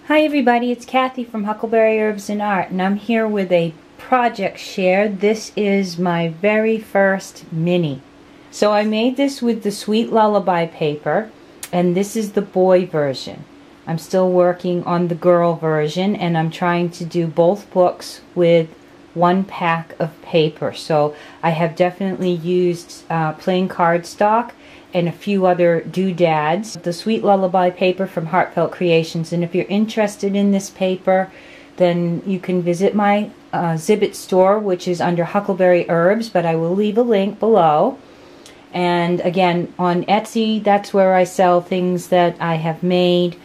Hi everybody, it's Kathy from Huckleberry Herbs and Art, and I'm here with a project share. This is my very first mini. So I made this with the Sweet Lullaby paper, and this is the boy version. I'm still working on the girl version, and I'm trying to do both books with one pack of paper. So I have definitely used plain cardstock and a few other doodads. The Sweet Lullaby paper from Heartfelt Creations, and if you're interested in this paper, then you can visit my Zibbit store, which is under Huckleberry Herbs, but I will leave a link below. And again, on Etsy, that's where I sell things that I have made,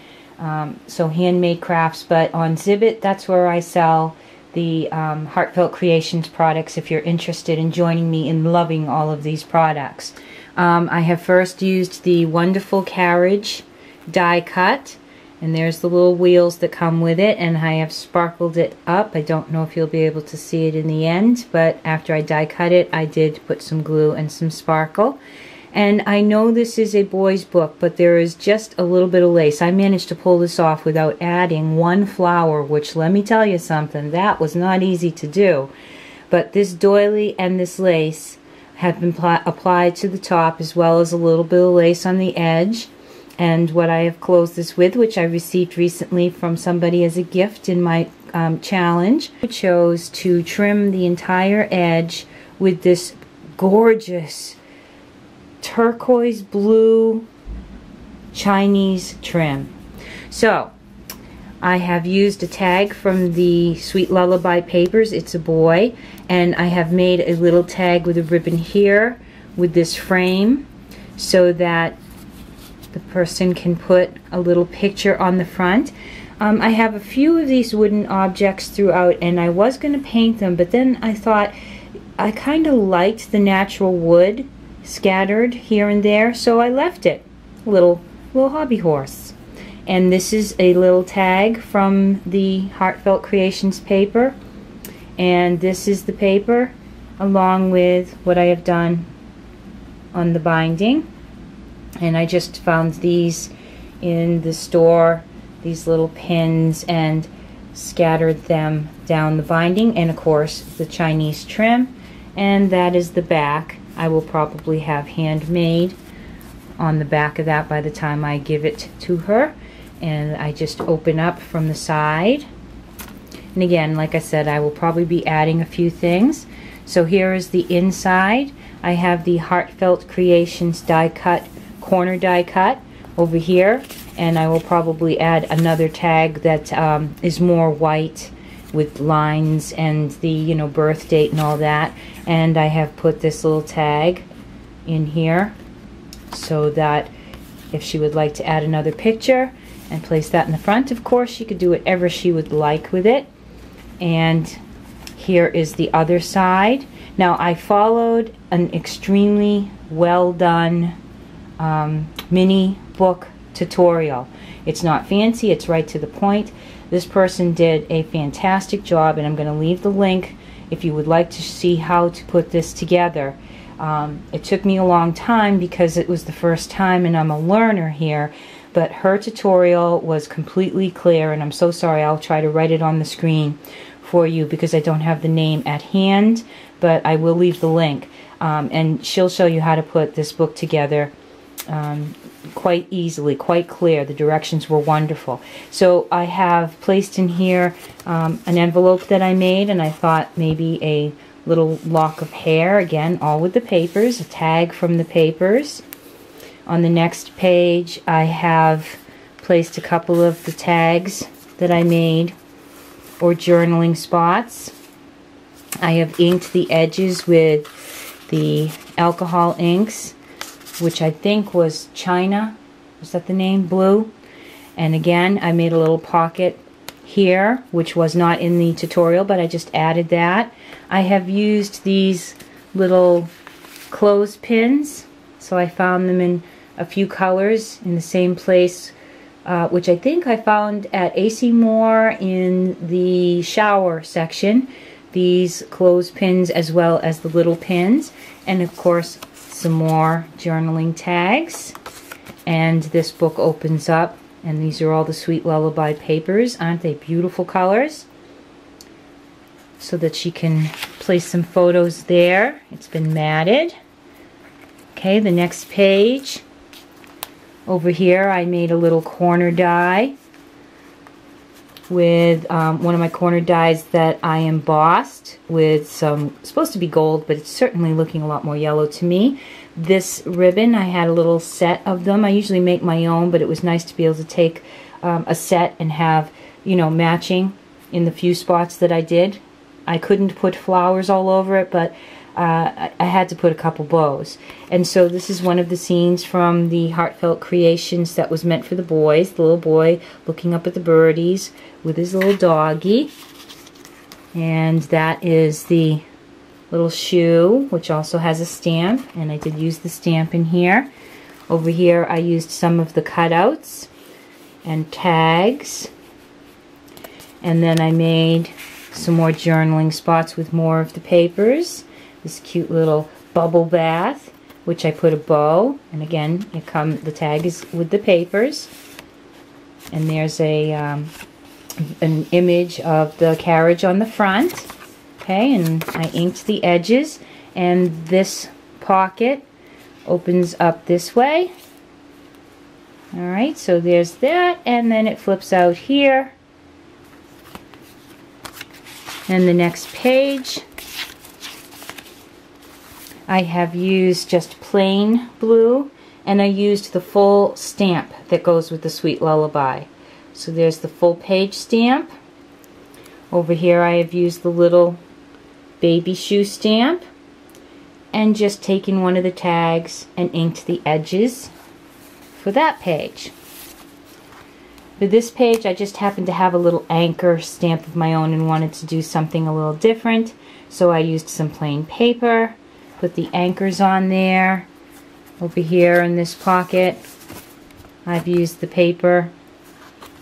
so handmade crafts, but on Zibbit, that's where I sell the Heartfelt Creations products if you're interested in joining me in loving all of these products. I have first used the Wonderful Carriage die cut, and there's the little wheels that come with it, and I have sparkled it up. I don't know if you'll be able to see it in the end, but after I die cut it, I did put some glue and some sparkle. And I know this is a boy's book, but there is just a little bit of lace. I managed to pull this off without adding one flower, which, let me tell you something, that was not easy to do. But this doily and this lace have been applied to the top, as well as a little bit of lace on the edge. And what I have closed this with, which I received recently from somebody as a gift in my challenge, I chose to trim the entire edge with this gorgeous turquoise blue Chinese trim. So I have used a tag from the Sweet Lullaby papers. It's a boy, and I have made a little tag with a ribbon here with this frame so that the person can put a little picture on the front. I have a few of these wooden objects throughout, and I was going to paint them, but then I thought I kind of liked the natural wood scattered here and there, so I left it. Little hobby horse. And this is a little tag from the Heartfelt Creations paper, and this is the paper along with what I have done on the binding. And I just found these in the store, these little pins, and scattered them down the binding, and of course the Chinese trim. And that is the back. I will probably have handmade on the back of that by the time I give it to her. And I just open up from the side, and again, like I said, I will probably be adding a few things. So here is the inside. I have the Heartfelt Creations die cut, corner die cut over here, and I will probably add another tag that is more white with lines and the birth date and all that. And I have put this little tag in here so that if she would like to add another picture and place that in the front, of course she could do whatever she would like with it. And here is the other side. Now I followed an extremely well done mini book tutorial. It's not fancy, it's right to the point. This person did a fantastic job, and I'm going to leave the link if you would like to see how to put this together. It took me a long time because it was the first time and I'm a learner here, but her tutorial was completely clear, and I'm so sorry. I'll try to write it on the screen for you because I don't have the name at hand, but I will leave the link. And she'll show you how to put this book together quite easily, quite clear. The directions were wonderful. So I have placed in here an envelope that I made, and I thought maybe a little lock of hair, again all with the papers, a tag from the papers. On the next page I have placed a couple of the tags that I made, or journaling spots. I have inked the edges with the alcohol inks, which I think was China, was that the name? Blue. And again, I made a little pocket here, which was not in the tutorial, but I just added that. I have used these little clothespins, so I found them in a few colors in the same place, which I think I found at AC Moore in the shower section. These clothespins as well as the little pins, and of course some more journaling tags. And this book opens up And these are all the Sweet Lullaby papers. Aren't they beautiful colors? So that she can place some photos there. It's been matted. Okay, the next page. Over here I made a little corner die with one of my corner dies that I embossed with some, supposed to be gold, but it's certainly looking a lot more yellow to me. This ribbon, I had a little set of them. I usually make my own, but it was nice to be able to take a set and have, you know, matching in the few spots that I did. I couldn't put flowers all over it, but I had to put a couple bows. And so this is one of the scenes from the Heartfelt Creations that was meant for the boys. The little boy looking up at the birdies with his little doggy. And that is the little shoe, which also has a stamp. And I did use the stamp in here. Over here I used some of the cutouts and tags. And then I made some more journaling spots with more of the papers. This cute little bubble bath, which I put a bow, and again, the tag is with the papers. And there's an image of the carriage on the front. Okay, and I inked the edges, and this pocket opens up this way. Alright, so there's that, and then it flips out here. And the next page, I have used just plain blue, and I used the full stamp that goes with the Sweet Lullaby. So there's the full page stamp. Over here I have used the little baby shoe stamp, and just taken one of the tags and inked the edges for that page. For this page, I just happened to have a little anchor stamp of my own and wanted to do something a little different. So I used some plain paper, put the anchors on there. Over here in this pocket, I've used the paper,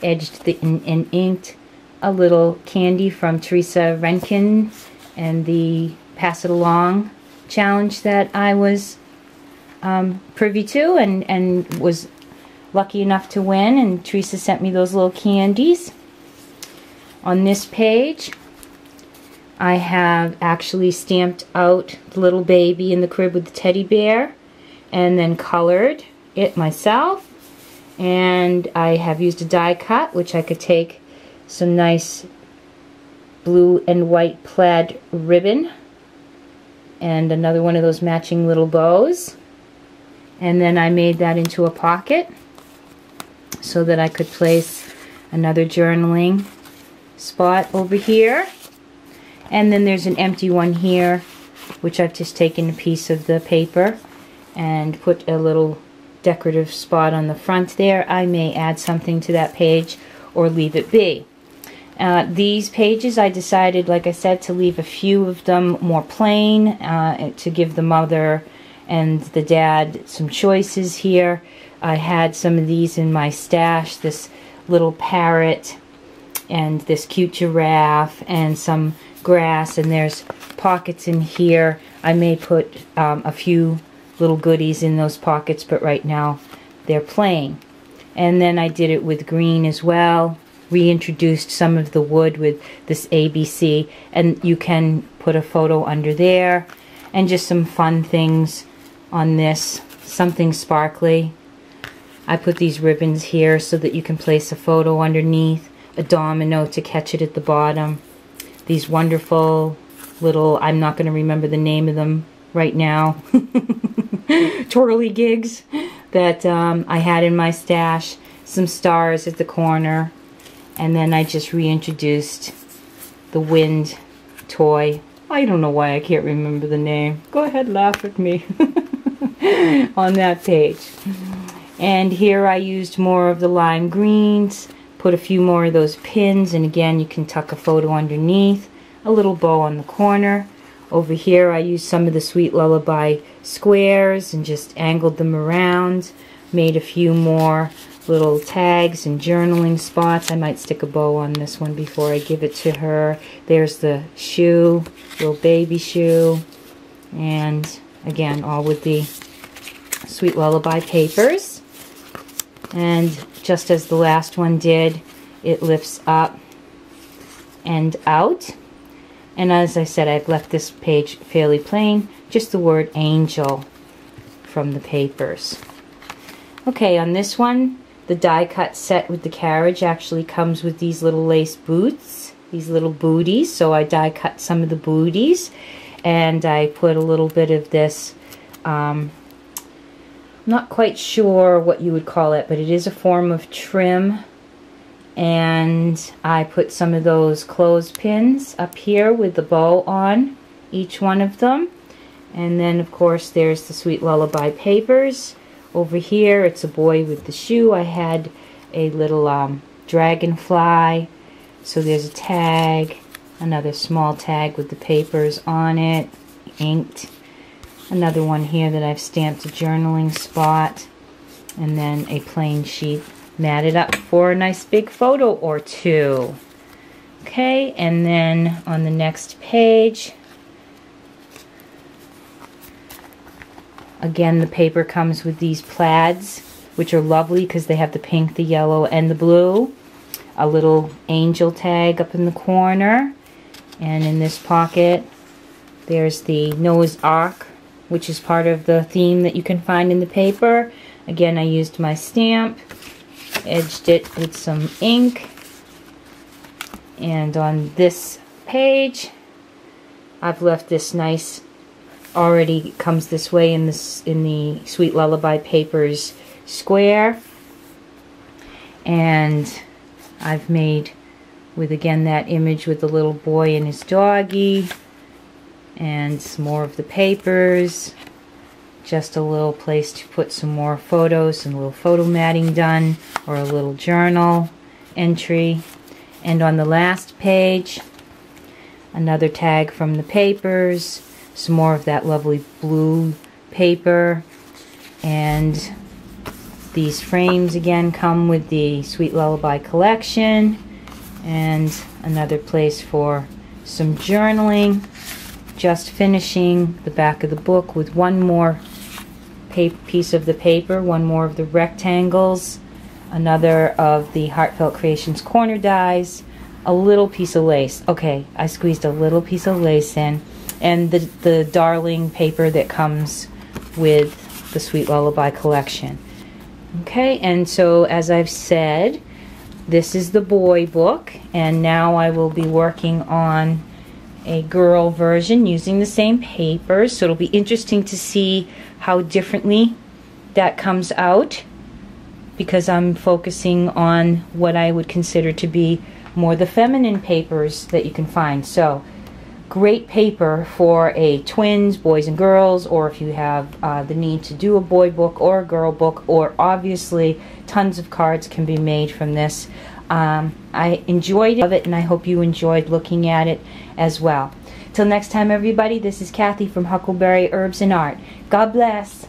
edged and inked a little candy from Teresa Renkin and the Pass It Along challenge that I was privy to and was lucky enough to win, and Teresa sent me those little candies. On this page I have actually stamped out the little baby in the crib with the teddy bear and then colored it myself, and I have used a die cut, which I could take some nice blue and white plaid ribbon and another one of those matching little bows, and then I made that into a pocket so that I could place another journaling spot over here. And then there's an empty one here, which I've just taken a piece of the paper and put a little decorative spot on the front there. I may add something to that page or leave it be. These pages I decided, like I said, to leave a few of them more plain, to give the mother and the dad some choices here. I had some of these in my stash, this little parrot and this cute giraffe and some grass, and there's pockets in here. I may put a few little goodies in those pockets, but right now they're plain. And then I did it with green as well, reintroduced some of the wood with this ABC, and you can put a photo under there, and just some fun things on this, something sparkly. I put these ribbons here so that you can place a photo underneath, a domino to catch it at the bottom. These wonderful little, I'm not going to remember the name of them right now, twirly gigs that I had in my stash, some stars at the corner, and then I just reintroduced the wind toy. I don't know why I can't remember the name. Go ahead, laugh at me on that page. And here I used more of the lime greens, put a few more of those pins, and again you can tuck a photo underneath, a little bow on the corner. Over here I used some of the Sweet Lullaby squares and just angled them around, made a few more little tags and journaling spots. I might stick a bow on this one before I give it to her. There's the shoe, little baby shoe, and again all with the Sweet Lullaby papers. And just as the last one did, it lifts up and out. And as I said, I've left this page fairly plain, just the word angel from the papers. Okay, on this one, the die cut set with the carriage actually comes with these little lace boots, these little booties. So I die cut some of the booties, and I put a little bit of this, I'm not quite sure what you would call it, but it is a form of trim. And I put some of those clothespins up here with the bow on each one of them. And then of course there's the Sweet Lullaby papers. Over here it's a boy with the shoe. I had a little dragonfly. So there's a tag, another small tag with the papers on it, inked. Another one here that I've stamped a journaling spot. And then a plain sheet matted up for a nice big photo or two. Okay, and then on the next page, again the paper comes with these plaids, which are lovely because they have the pink, the yellow, and the blue. A little angel tag up in the corner, and in this pocket there's the Noah's Ark, which is part of the theme that you can find in the paper. Again, I used my stamp, edged it with some ink, and on this page I've left this nice, already comes this way in the Sweet Lullaby papers square, and I've made with again that image with the little boy and his doggy, and some more of the papers, just a little place to put some more photos, some little photo matting done, or a little journal entry. And on the last page, another tag from the papers, some more of that lovely blue paper, and these frames again come with the Sweet Lullaby collection, and another place for some journaling. Just finishing the back of the book with one more piece of the paper, one more of the rectangles, another of the Heartfelt Creations corner dies, a little piece of lace. Okay, I squeezed a little piece of lace in, and the darling paper that comes with the Sweet Lullaby collection. Okay, and so as I've said, this is the boy book, and now I will be working on a girl version using the same papers, so it'll be interesting to see how differently that comes out, because I'm focusing on what I would consider to be more the feminine papers that you can find. So great paper for a twins, boys and girls, or if you have the need to do a boy book or a girl book, or obviously tons of cards can be made from this. I enjoyed it, and I hope you enjoyed looking at it as well. Till next time, everybody, this is Kathy from Huckleberry Herbs and Art. God bless.